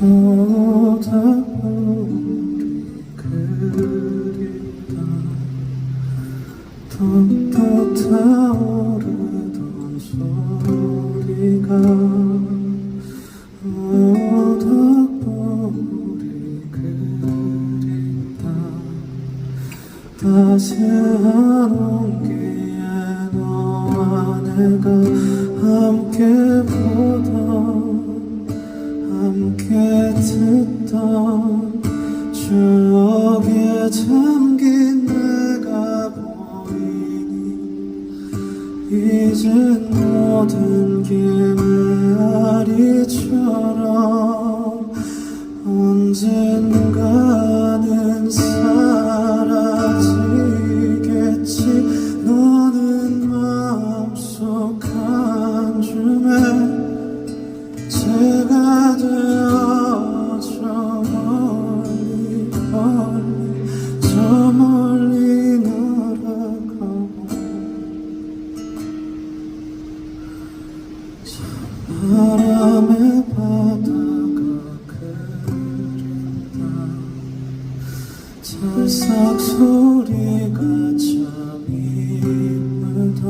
오다 보리 그립다 톡톡 타오르던 소리가 오다 보리 그립다 따스한 온기에 너와 내가 함께 보던 함께 듣던 추억에 잠긴 내가 보이니 이젠 모든 게 메아리처럼 언젠가는 사라지겠지. 너는 마음속 한 줌에 제가 되어 저 멀리 멀리 저 멀리 날아가고 바람의 바다가 그린다. 찰싹 소리가 잠이 들던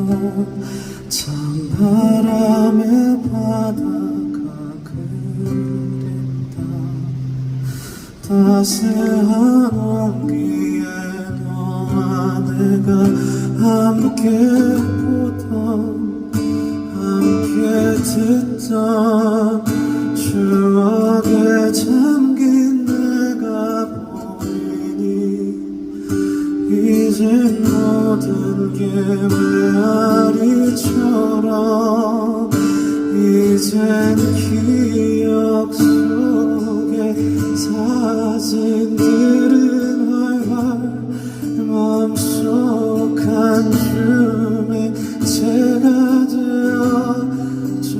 찬바람의 바다가 그린다. 따스한 온기에 너와 내가 함께 보던 함께 듣던 추억에 잠긴 내가 보이니 이젠 모든 게 메아리처럼 이젠 기억 속에 사진들은 활활 맘속 한 줌에 제가 되어 저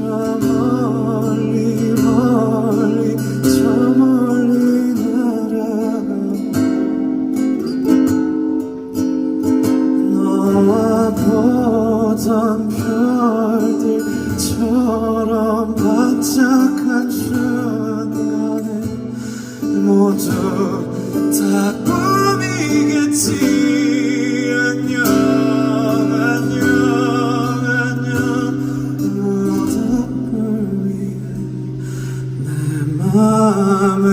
멀리 멀리 저 멀리 날아가고 너와 보던 별들처럼 반짝한 순간에 모두 다 꿈이겠지. 안녕 안녕 안녕. 모닥불 위에 내 맘을